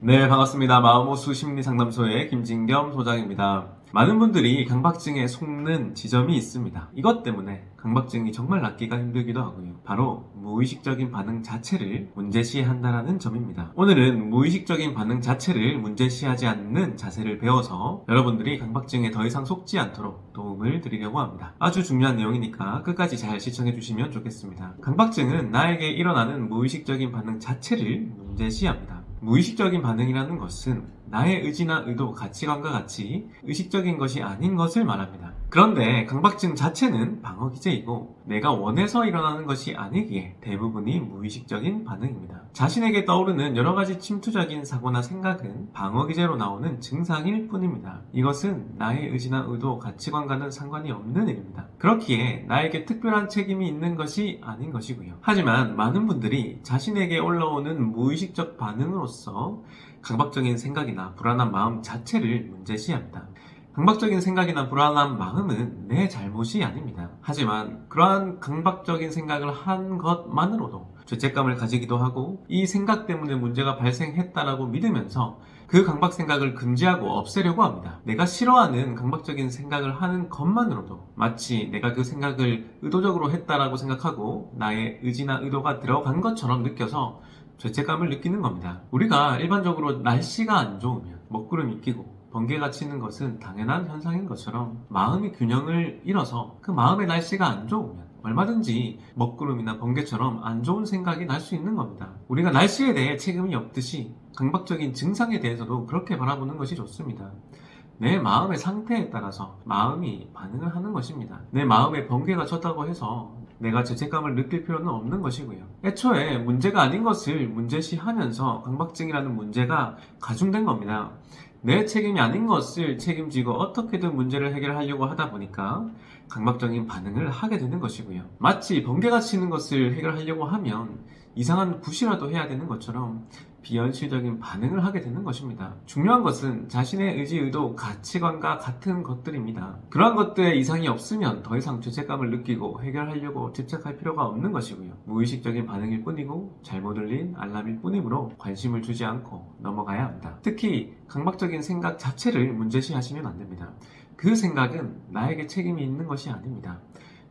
네, 반갑습니다. 마음호수 심리상담소의 김진겸 소장입니다. 많은 분들이 강박증에 속는 지점이 있습니다. 이것 때문에 강박증이 정말 낫기가 힘들기도 하고요. 바로 무의식적인 반응 자체를 문제시한다는 점입니다. 오늘은 무의식적인 반응 자체를 문제시하지 않는 자세를 배워서 여러분들이 강박증에 더 이상 속지 않도록 도움을 드리려고 합니다. 아주 중요한 내용이니까 끝까지 잘 시청해 주시면 좋겠습니다. 강박증은 나에게 일어나는 무의식적인 반응 자체를 문제시합니다. 무의식적인 반응이라는 것은 나의 의지나 의도, 가치관과 같이 의식적인 것이 아닌 것을 말합니다. 그런데 강박증 자체는 방어 기제이고 내가 원해서 일어나는 것이 아니기에 대부분이 무의식적인 반응입니다. 자신에게 떠오르는 여러 가지 침투적인 사고나 생각은 방어 기제로 나오는 증상일 뿐입니다. 이것은 나의 의지나 의도, 가치관과는 상관이 없는 일입니다. 그렇기에 나에게 특별한 책임이 있는 것이 아닌 것이고요. 하지만 많은 분들이 자신에게 올라오는 무의식적 반응으로서 강박적인 생각이나 불안한 마음 자체를 문제시합니다. 강박적인 생각이나 불안한 마음은 내 잘못이 아닙니다. 하지만 그러한 강박적인 생각을 한 것만으로도 죄책감을 가지기도 하고 이 생각 때문에 문제가 발생했다라고 믿으면서 그 강박 생각을 금지하고 없애려고 합니다. 내가 싫어하는 강박적인 생각을 하는 것만으로도 마치 내가 그 생각을 의도적으로 했다라고 생각하고 나의 의지나 의도가 들어간 것처럼 느껴서 죄책감을 느끼는 겁니다. 우리가 일반적으로 날씨가 안 좋으면 먹구름이 끼고 번개가 치는 것은 당연한 현상인 것처럼 마음의 균형을 잃어서 그 마음의 날씨가 안 좋으면 얼마든지 먹구름이나 번개처럼 안 좋은 생각이 날 수 있는 겁니다. 우리가 날씨에 대해 책임이 없듯이 강박적인 증상에 대해서도 그렇게 바라보는 것이 좋습니다. 내 마음의 상태에 따라서 마음이 반응을 하는 것입니다. 내 마음에 번개가 쳤다고 해서 내가 죄책감을 느낄 필요는 없는 것이고요. 애초에 문제가 아닌 것을 문제시하면서 강박증이라는 문제가 가중된 겁니다. 내 책임이 아닌 것을 책임지고 어떻게든 문제를 해결하려고 하다 보니까 강박적인 반응을 하게 되는 것이고요. 마치 번개가 치는 것을 해결하려고 하면 이상한 굿이라도 해야 되는 것처럼 비현실적인 반응을 하게 되는 것입니다. 중요한 것은 자신의 의지, 의도, 가치관과 같은 것들입니다. 그러한 것들에 이상이 없으면 더 이상 죄책감을 느끼고 해결하려고 집착할 필요가 없는 것이고요. 무의식적인 반응일 뿐이고 잘못 울린 알람일 뿐이므로 관심을 주지 않고 넘어가야 합니다. 특히 강박적인 생각 자체를 문제시하시면 안 됩니다. 그 생각은 나에게 책임이 있는 것이 아닙니다.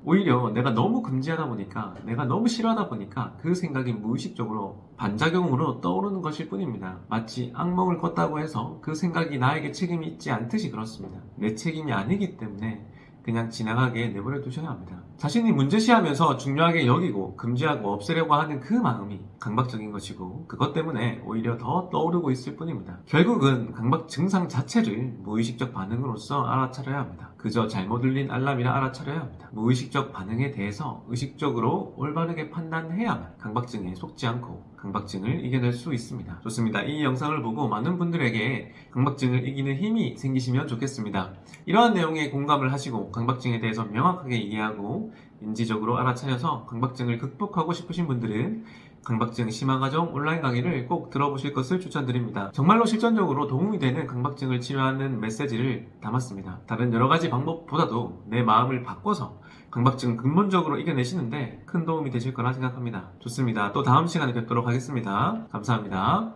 오히려 내가 너무 금지하다 보니까, 내가 너무 싫어하다 보니까 그 생각이 무의식적으로 반작용으로 떠오르는 것일 뿐입니다. 마치 악몽을 꿨다고 해서 그 생각이 나에게 책임이 있지 않듯이 그렇습니다. 내 책임이 아니기 때문에 그냥 지나가게 내버려 두셔야 합니다. 자신이 문제시하면서 중요하게 여기고 금지하고 없애려고 하는 그 마음이 강박적인 것이고 그것 때문에 오히려 더 떠오르고 있을 뿐입니다. 결국은 강박 증상 자체를 무의식적 반응으로서 알아차려야 합니다. 그저 잘못 울린 알람이라 알아차려야 합니다. 무의식적 반응에 대해서 의식적으로 올바르게 판단해야만 강박증에 속지 않고 강박증을 이겨낼 수 있습니다. 좋습니다. 이 영상을 보고 많은 분들에게 강박증을 이기는 힘이 생기시면 좋겠습니다. 이러한 내용에 공감을 하시고 강박증에 대해서 명확하게 이해하고 인지적으로 알아차려서 강박증을 극복하고 싶으신 분들은 강박증 심화과정 온라인 강의를 꼭 들어보실 것을 추천드립니다. 정말로 실전적으로 도움이 되는 강박증을 치료하는 메시지를 담았습니다. 다른 여러 가지 방법보다도 내 마음을 바꿔서 강박증 근본적으로 이겨내시는데 큰 도움이 되실 거라 생각합니다. 좋습니다. 또 다음 시간에 뵙도록 하겠습니다. 감사합니다.